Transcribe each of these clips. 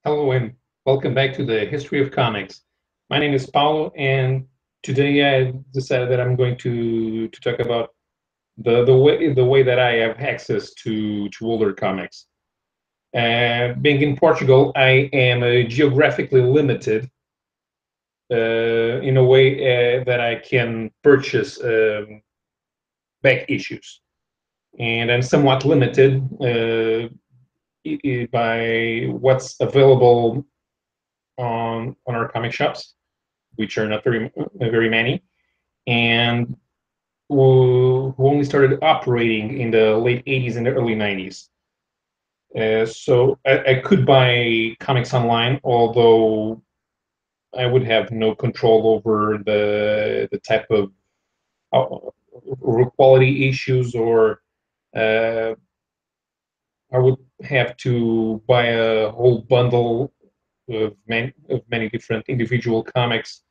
Hello and welcome back to the History of Comics. My name is Paulo, and today I decided that I'm going to talk about the way that I have access to older comics. Being in Portugal, I am geographically limited in a way that I can purchase back issues, and I'm somewhat limited by what's available on our comic shops, which are not very many, and who only started operating in the late 80s and the early 90s. So I could buy comics online, although I would have no control over the type of quality issues, or uh, I would have to buy a whole bundle of many different individual comics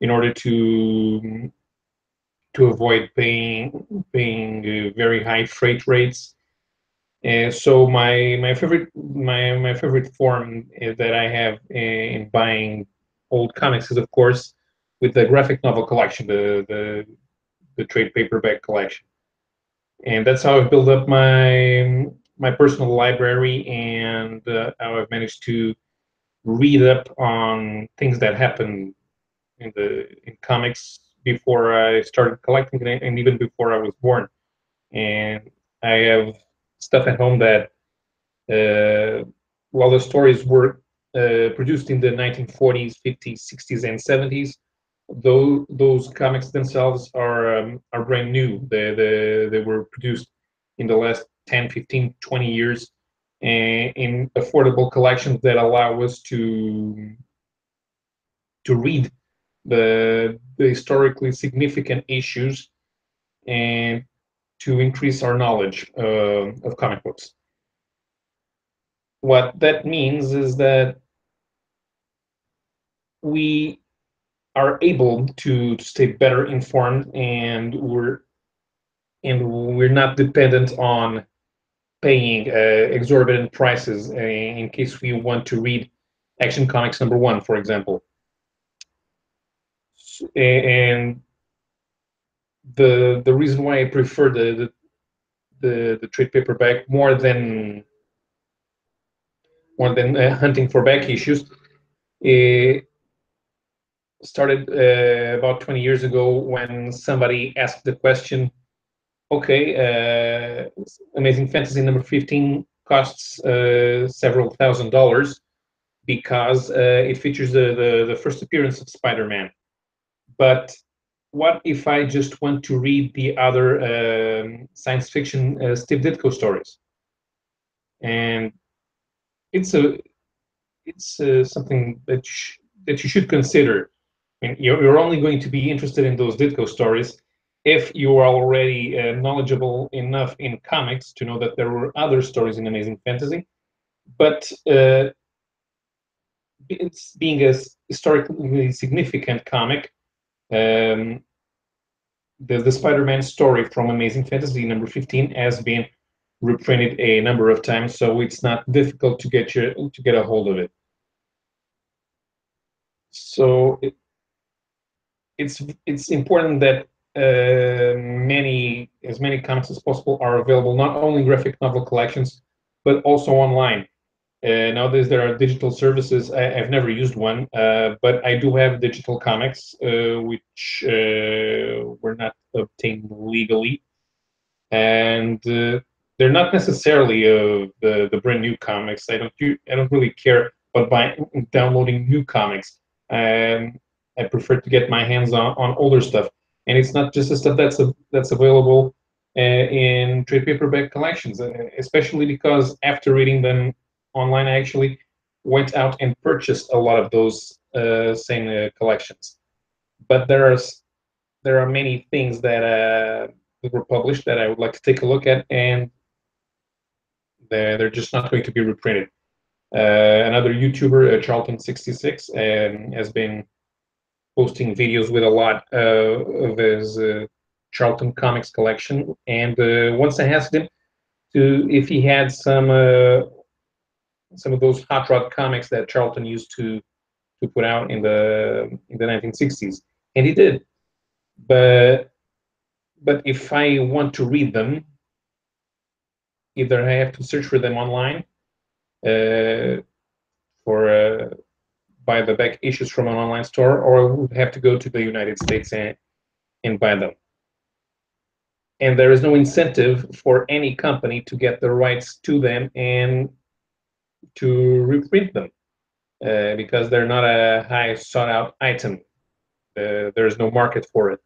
in order to avoid paying very high freight rates. So my favorite form that I have in buying old comics is, of course, with the graphic novel collection, the trade paperback collection, and that's how I've built up my personal library, and how I've managed to read up on things that happened in comics before I started collecting it, and even before I was born. And I have stuff at home that, while the stories were produced in the 1940s, 50s, 60s, and 70s, those comics themselves are brand new. They were produced in the last 10, 15, 20 years, in affordable collections that allow us to read the historically significant issues and to increase our knowledge of comic books. What that means is that we are able to stay better informed, and we're not dependent on paying exorbitant prices in case we want to read Action Comics #1, for example. And the reason why I prefer the trade paperback more than hunting for back issues, it started about 20 years ago when somebody asked the question, okay, Amazing Fantasy #15 costs several $1,000s because it features the first appearance of Spider-Man. But what if I just want to read the other science fiction Steve Ditko stories? And it's a it's something that you should consider. I mean, you're only going to be interested in those Ditko stories if you are already knowledgeable enough in comics to know that there were other stories in Amazing Fantasy. But it's being a historically significant comic, um, the Spider-Man story from Amazing Fantasy #15 has been reprinted a number of times, so it's not difficult to get a hold of it. So it's important that as many comics as possible are available, not only in graphic novel collections, but also online. Nowadays there are digital services. I've never used one, but I do have digital comics, which were not obtained legally, and they're not necessarily the brand new comics. I don't really care about downloading new comics. Um, I prefer to get my hands on older stuff, and it's not just the stuff that's available in trade paperback collections. Especially because after reading them online, I actually went out and purchased a lot of those same collections. But there are many things that were published that I would like to take a look at, and they're just not going to be reprinted. Another YouTuber, Charlton66, has been posting videos with a lot of his Charlton Comics collection, and once I asked him if he had some some of those hot rod comics that Charlton used to put out in the 1960s, and he did. But if I want to read them, either I have to search for them online, for buy the back issues from an online store, or I would have to go to the United States and buy them. And there is no incentive for any company to get the rights to them and to reprint them, because they're not a high sought out item. There's no market for it.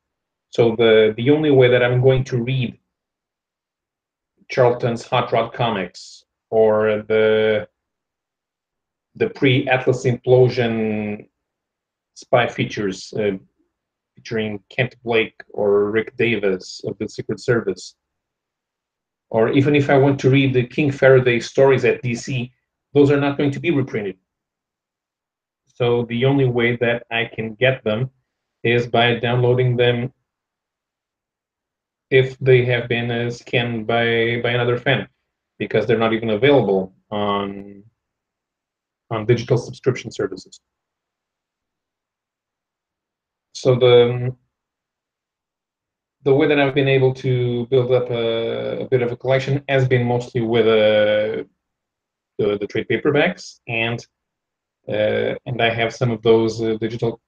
So the only way that I'm going to read Charlton's Hot Rod comics, or the pre-Atlas Implosion spy features, featuring Kent Blake or Rick Davis of the Secret Service, or even if I want to read the King Faraday stories at DC, those are not going to be reprinted. So the only way that I can get them is by downloading them if they have been scanned by another fan, because they're not even available on digital subscription services. So the way that I've been able to build up a bit of a collection has been mostly with the trade paperbacks, and I have some of those digital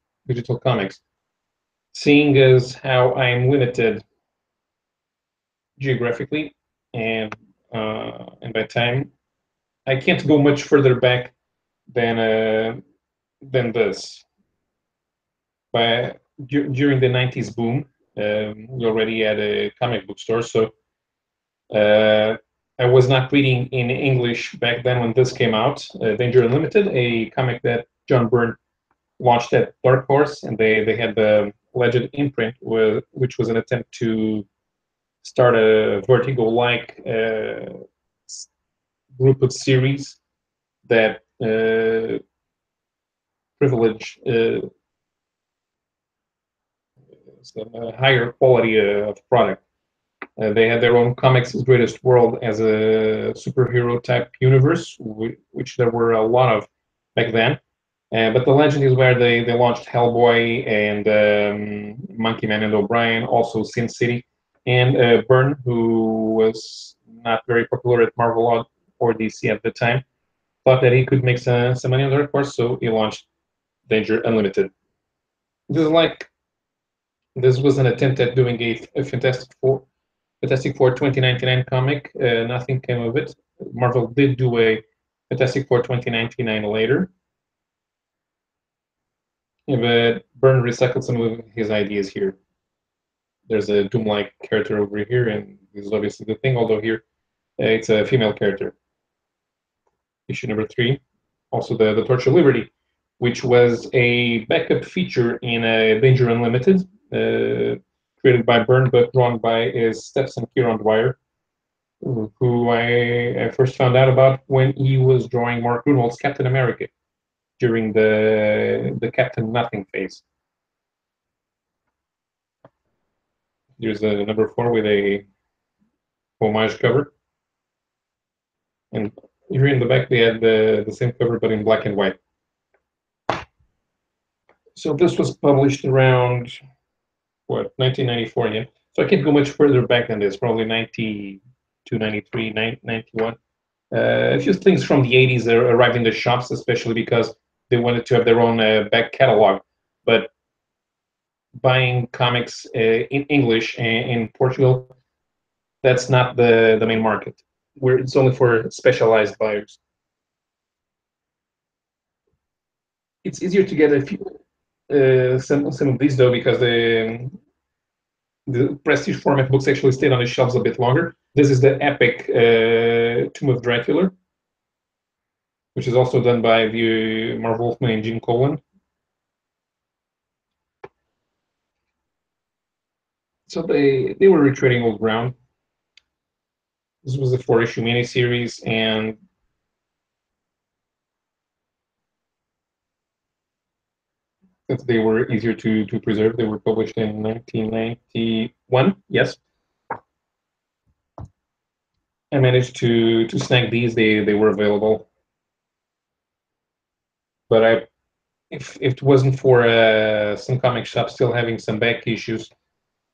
comics. Seeing as how I'm limited geographically and by time, I can't go much further back than this. But during the 90s boom, we already had a comic book store, so I was not reading in English back then when this came out. Danger Unlimited, a comic that John Byrne launched at Dark Horse, and they had the Legend imprint, which was an attempt to start a Vertigo-like group of series that privilege some higher quality of product. They had their own Comics' Greatest World as a superhero type universe, which there were a lot of back then. But the Legend is where they launched Hellboy and Monkey Man and O'Brien, also Sin City. And Byrne, who was not very popular at Marvel or DC at the time, thought that he could make some money on Dark Horse, so he launched Danger Unlimited. This was an attempt at doing a Fantastic Four 2099 comic. Nothing came of it. Marvel did do a Fantastic Four 2099 later, but Byrne recycled some of his ideas here. There's a Doom-like character over here, and this is obviously the thing, although here it's a female character. Issue number 3, also the Torch of Liberty, which was a backup feature in Danger Unlimited, created by Byrne but drawn by his stepson Kieron Dwyer, who I first found out about when he was drawing Mark Gruenwald's Captain America during the Captain Nothing phase. There's a number 4 with a homage cover, and here in the back they had the same cover but in black and white. So this was published around, what, 1994, yeah? So I can't go much further back than this, probably 92, 93, 91. A few things from the 80s arrived in the shops, especially because they wanted to have their own back catalog. But buying comics in English in Portugal, that's not the main market. It's only for specialized buyers. It's easier to get a few, some of these though, because the prestige format books actually stayed on the shelves a bit longer. This is the epic Tomb of Dracula, which is also done by the Marv Wolfman and Gene Colan. So they were retreading old ground. This was a 4-issue miniseries, and since they were easier to preserve, they were published in 1991. Yes, I managed to snag these. They were available. but if it wasn't for some comic shops still having some back issues,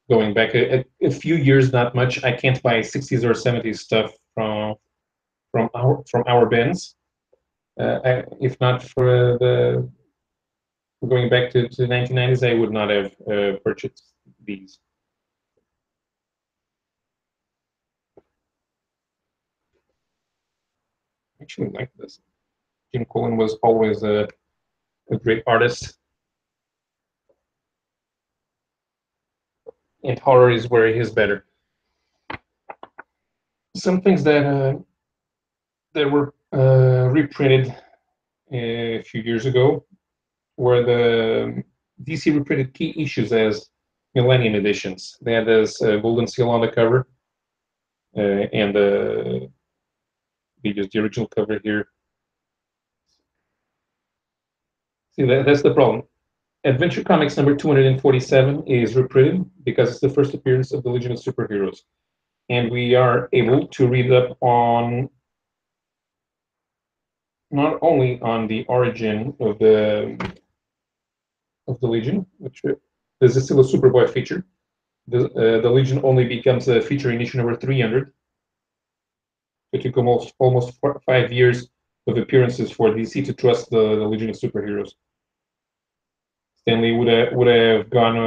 going back a few years, not much, I can't buy 60s or 70s stuff from our bins. If not for the going back to the 1990s, I would not have purchased these. I actually like this. Jim Cullen was always a great artist, and horror is where he's better. Some things that were reprinted a few years ago were the DC reprinted key issues as Millennium editions. They had this golden seal on the cover, and just the original cover here. See, that's the problem. Adventure Comics number 247 is reprinted because it's the first appearance of the Legion of Superheroes. And we are able to read up on not only on the origin of the Legion, which there's still a Superboy feature. The Legion only becomes a feature in issue number 300. It took almost 5 years of appearances for DC to trust the Legion of Superheroes. Stanley would have gone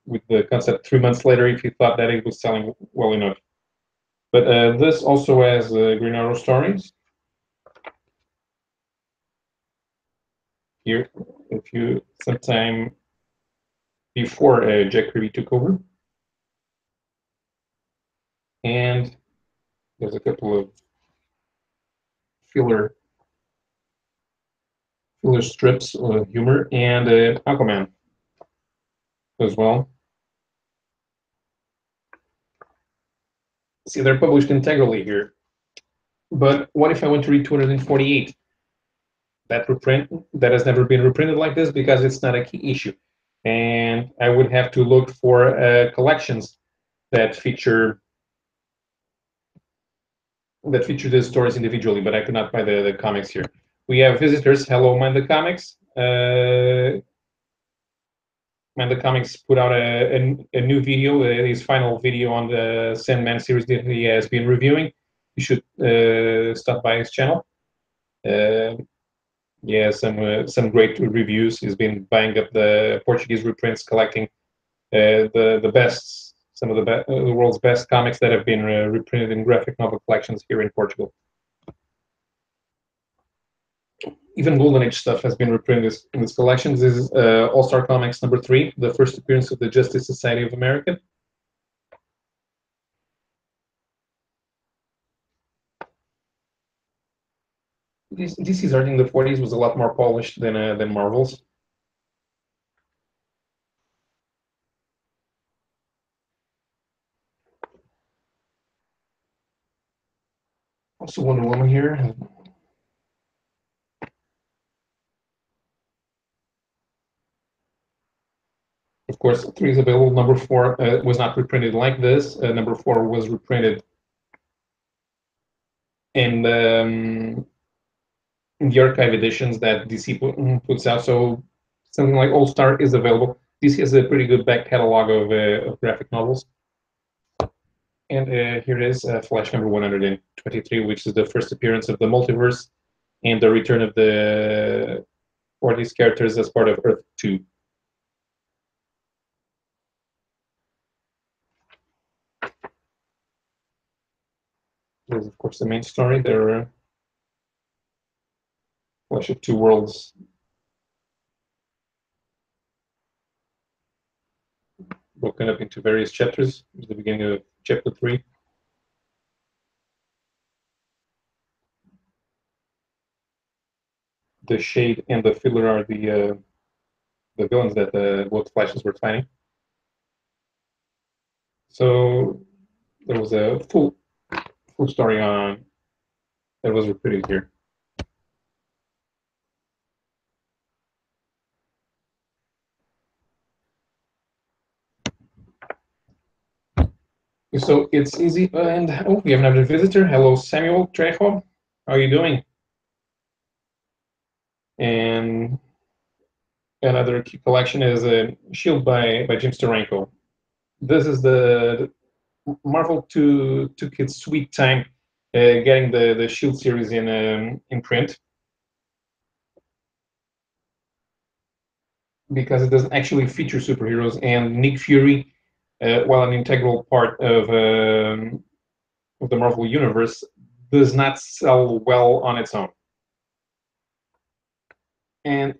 with the concept 3 months later if he thought that it was selling well enough. But this also has Green Arrow stories. Here, if you sometime before Jack Kirby took over, and there's a couple of filler strips of humor and Aquaman as well. See, they're published integrally here. But what if I want to read 248? That reprint that has never been reprinted like this because it's not a key issue, and I would have to look for collections that feature the stories individually. But I could not buy the comics here. We have visitors. Hello, Mind the Comics. Mind the Comics put out a new video, his final video on the Sandman series that he has been reviewing. You should stop by his channel. Yeah, some great reviews. He's been buying up the Portuguese reprints, collecting the best, some of the world's best comics that have been reprinted in graphic novel collections here in Portugal. Even Golden Age stuff has been reprinted in this collection. This is All-Star Comics number 3, the first appearance of the Justice Society of America. DC's art in the 40s was a lot more polished than Marvel's. Also Wonder Woman here. Of course, 3 is available. Number 4 was not reprinted like this. Number 4 was reprinted in the archive editions that DC puts out. So something like All Star is available. DC has a pretty good back catalog of graphic novels. And here it is, Flash number 123, which is the first appearance of the multiverse and the return of the 40s characters as part of Earth 2. There's, of course, the main story. There are Flash of Two Worlds broken up into various chapters. It's the beginning of chapter 3. The Shade and the Fiddler are the villains that both Flashes were fighting. So there was a full story on that was reprinted here. So it's easy, and oh, we have another visitor. Hello, Samuel Trejo. How are you doing? And another key collection is a Shield by Jim Steranko. This is the Marvel took its sweet time getting the Shield series in print, because it doesn't actually feature superheroes, and Nick Fury, while an integral part of the Marvel universe, does not sell well on its own. And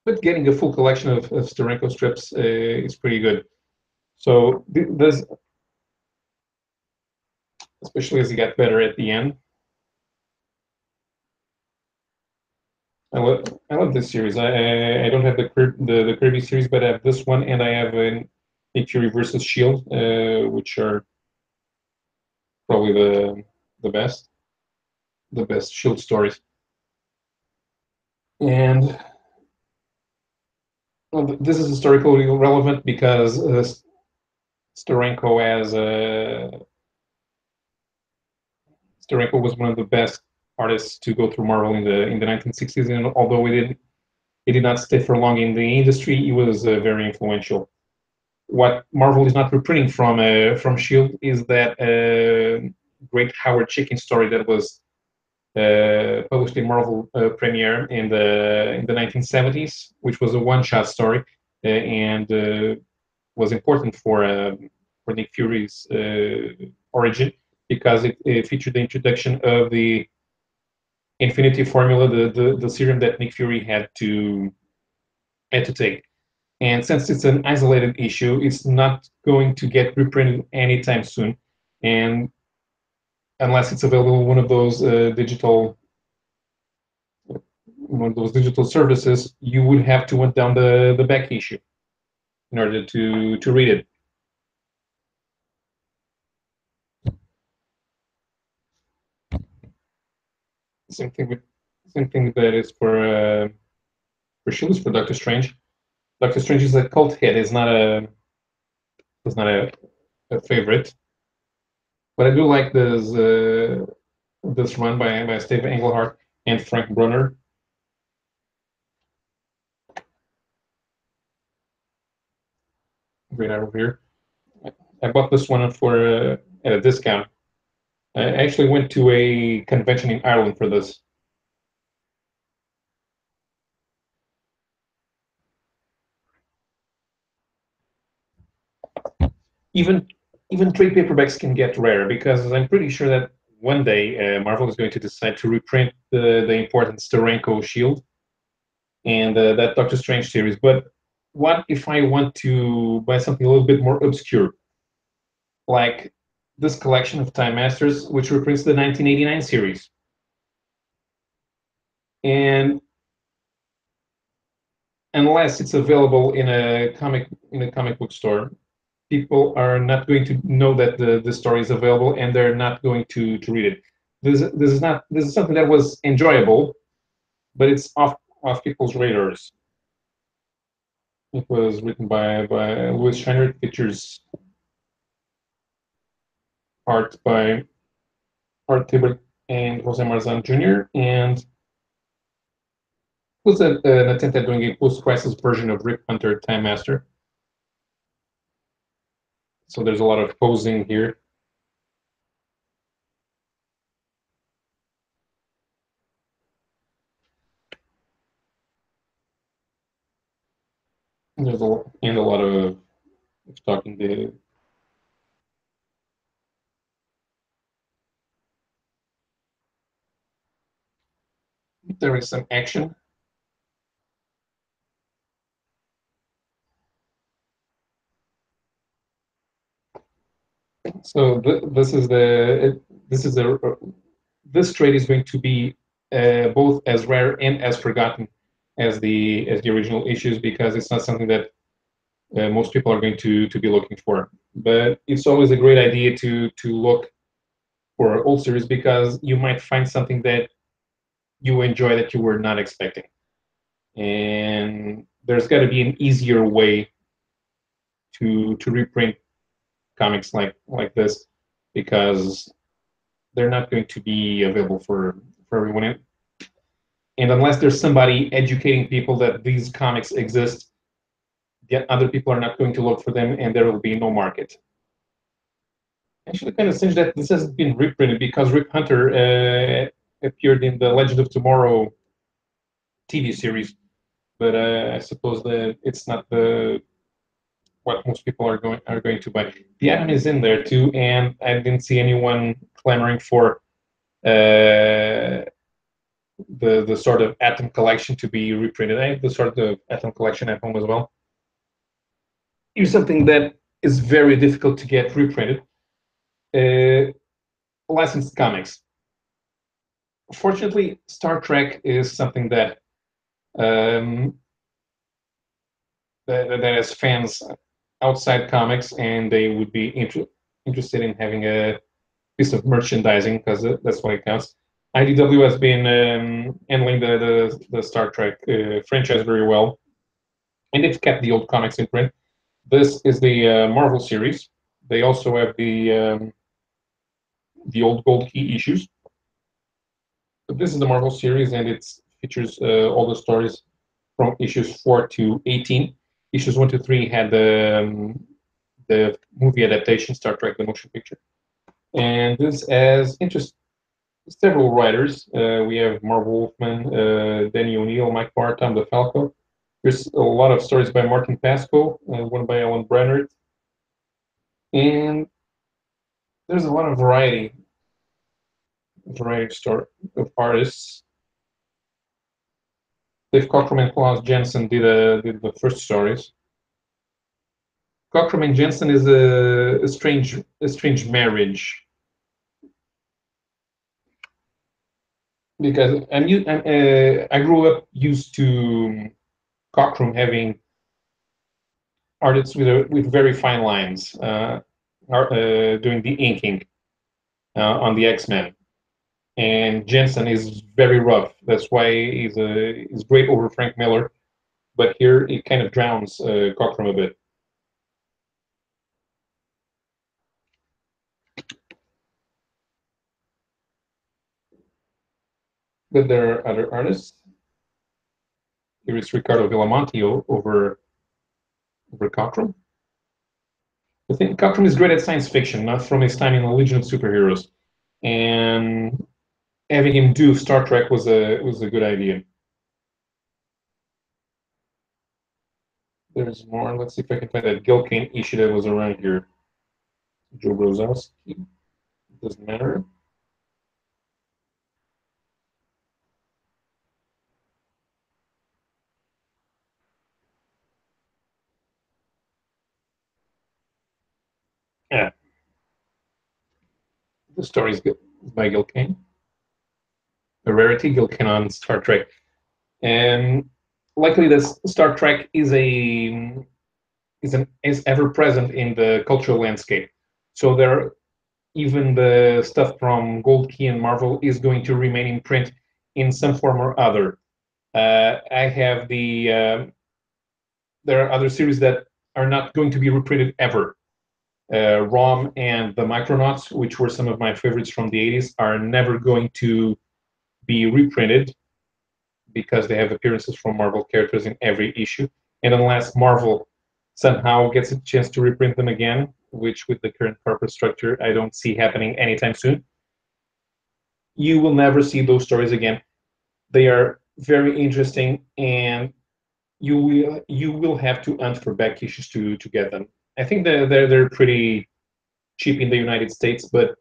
but getting a full collection of Steranko strips is pretty good. So this, especially as he got better at the end. I love this series. I don't have the Kirby series, but I have this one, and I have Nick Fury versus Shield, which are probably the best the best Shield stories. And well, this is historically relevant because Steranko as Steranko was one of the best artists to go through Marvel in the 1960s, and although he did not stay for long in the industry, he was very influential. What Marvel is not reprinting from Shield is that great Howard Chaykin story that was published in Marvel Premiere in the 1970s, which was a one-shot story and was important for Nick Fury's origin, because it featured the introduction of the Infinity Formula, the serum that Nick Fury had to take. And since it's an isolated issue, it's not going to get reprinted anytime soon, and unless it's available in one of those digital services, you would have to hunt down the back issue in order to read it. Same thing with same thing that is for Shield's for Doctor Strange. Doctor Strange is a cult hit. It's not a favorite, but I do like this run by Steve Englehart and Frank Brunner. Right over here. I bought this one for at a discount. I actually went to a convention in Ireland for this. Even even trade paperbacks can get rare, because I'm pretty sure that one day Marvel is going to decide to reprint the important Steranko Shield and that Doctor Strange series. But what if I want to buy something a little bit more obscure, like this collection of Time Masters, which reprints the 1989 series? And unless it's available in a comic book store, people are not going to know that the story is available, and they're not going to read it. This is something that was enjoyable, but it's off people's radars. It was written by Louis Shiner. It features art by Art Tibbert and Jose Marzan Jr. and was an attempt at doing a post-crisis version of Rip Hunter Time Master. So there's a lot of posing here. There's a lot of talking to. There is some action. So this is the this trade is going to be both as rare and as forgotten as the original issues, because it's not something that most people are going to be looking for. But it's always a great idea to look for old series, because you might find something that you enjoy that you were not expecting. And there's got to be an easier way to reprint comics like this, because they're not going to be available for everyone. And unless there's somebody educating people that these comics exist, yet other people are not going to look for them, and there will be no market. Actually, kind of strange that this has been reprinted because Rip Hunter appeared in the Legend of Tomorrow TV series, but I suppose that it's not the what most people are going to buy. The Atom is in there too, and I didn't see anyone clamoring for the sort of Atom collection to be reprinted. I have the sort of Atom collection at home as well. Here's something that is very difficult to get reprinted: licensed comics. Fortunately, Star Trek is something that that has fans outside comics, and they would be interested in having a piece of merchandising because that's what it counts. IDW has been handling the Star Trek franchise very well, and they've kept the old comics in print. This is the Marvel series. They also have the old Gold Key issues. But this is the Marvel series, and it features all the stories from issues 4 to 18. Issues 1 to 3 had the movie adaptation, Star Trek: The Motion Picture. And this has several writers. We have Marv Wolfman, Danny O'Neill, Mike Barr, Tom DeFalco. There's a lot of stories by Martin Pasco, one by Alan Brennert. And there's a lot of variety of artists. Dave Cockrum and Klaus Jensen did the first stories. Cockrum and Jensen is a strange marriage, because I grew up used to Cockrum having artists with very fine lines doing the inking on the X-Men, and Jensen is very rough. That's why he's great over Frank Miller, but here it kind of drowns Cockrum a bit. But there are other artists. Here is Ricardo Villamonte over Cockrum. I think Cockrum is great at science fiction, not from his time in the Legion of Superheroes, and having him do Star Trek was a good idea. There's more. Let's see if I can find that Gil Kane issue that was around here. Joe Brozowski. Doesn't matter. Yeah. The story is by Gil Kane. A rarity, Gil Kane on Star Trek. And luckily, this Star Trek is ever present in the cultural landscape. So even the stuff from Gold Key and Marvel is going to remain in print in some form or other. I have there are other series that are not going to be reprinted ever. ROM and the Micronauts, which were some of my favorites from the 80s, are never going to be reprinted because they have appearances from Marvel characters in every issue. And unless Marvel somehow gets a chance to reprint them again, which with the current corporate structure I don't see happening anytime soon, you will never see those stories again. They are very interesting, and you will have to hunt for back issues to get them. I think they're pretty cheap in the United States, but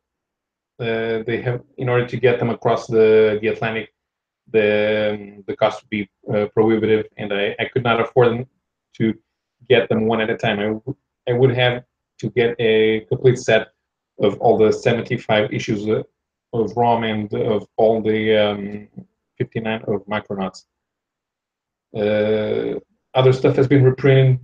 they have, in order to get them across the Atlantic, the cost would be prohibitive, and I could not afford them to get them one at a time. I would have to get a complete set of all the 75 issues of ROM and of all the 59 of Micronauts. Other stuff has been reprinted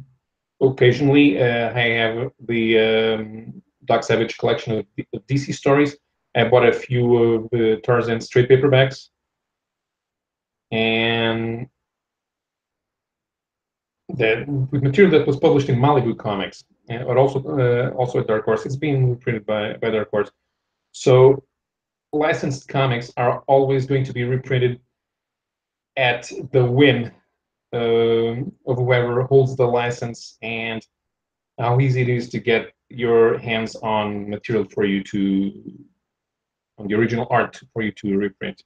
occasionally. I have the Doc Savage collection of DC stories. I bought a few of the Tarzan straight paperbacks, and the material that was published in Malibu Comics, but also at Dark Horse. It's being reprinted by Dark Horse. So licensed comics are always going to be reprinted at the whim of whoever holds the license and how easy it is to get your hands on material for you to, on the original art for you to reprint.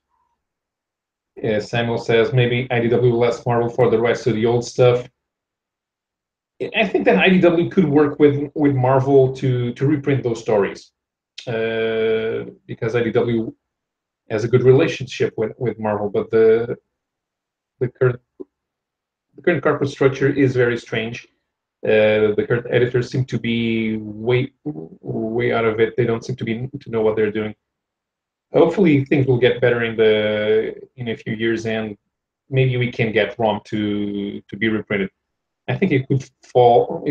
Samuel says maybe IDW less Marvel for the rest of the old stuff. I think that IDW could work with Marvel to reprint those stories because IDW has a good relationship with Marvel, but the current corporate structure is very strange. The current editors seem to be way out of it. They don't seem to know what they're doing. Hopefully, things will get better in a few years, and maybe we can get ROM to be reprinted. I think it could fill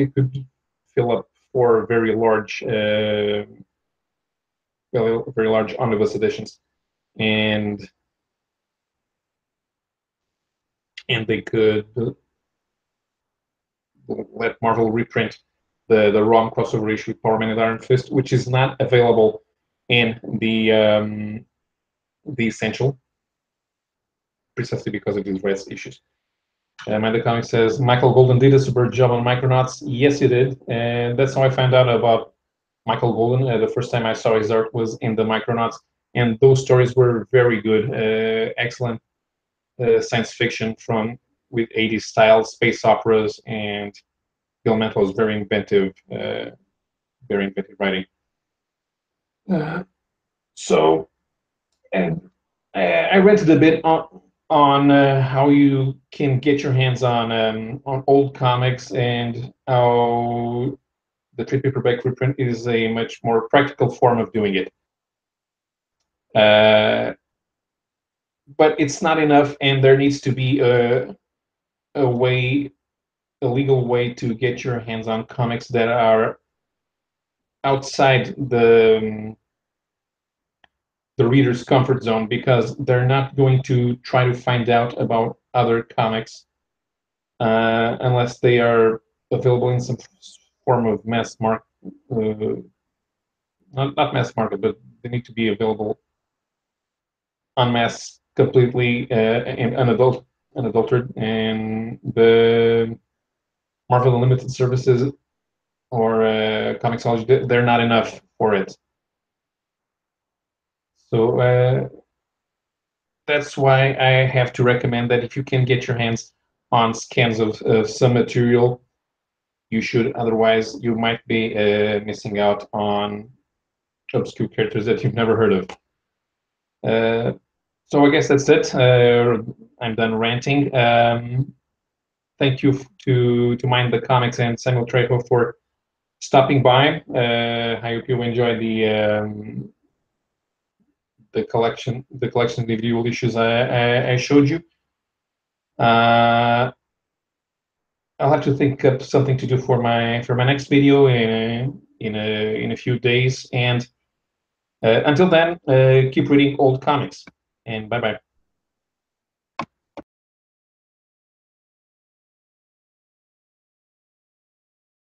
up for very large omnibus editions, and they could let Marvel reprint the ROM crossover issue with Power Man and Iron Fist, which is not available in the Essential, precisely because of these rights issues. Amanda Comics says Michael Golden did a super job on Micronauts. Yes, he did, and that's how I found out about Michael Golden. The first time I saw his art was in the Micronauts, and those stories were very good, excellent science fiction with 80s style, space operas, and Bill Mantle was very inventive writing. So, and I read a bit on how you can get your hands on old comics and how the trade paperback reprint is a much more practical form of doing it. But it's not enough, and there needs to be a legal way to get your hands on comics that are outside the reader's comfort zone, because they're not going to try to find out about other comics unless they are available in some form of mass market, not mass market, but they need to be available en masse, completely and unadulterated. And the Marvel Unlimited services or Comixology, they're not enough for it. So that's why I have to recommend that if you can get your hands on scans of some material, you should. Otherwise, you might be missing out on obscure characters that you've never heard of. So I guess that's it. I'm done ranting. Thank you to Mind the Comics and Samuel Trejo for stopping by. I hope you enjoyed the collection of individual issues I showed you. I'll have to think up something to do for my next video in a few days. And until then, keep reading old comics. And bye bye.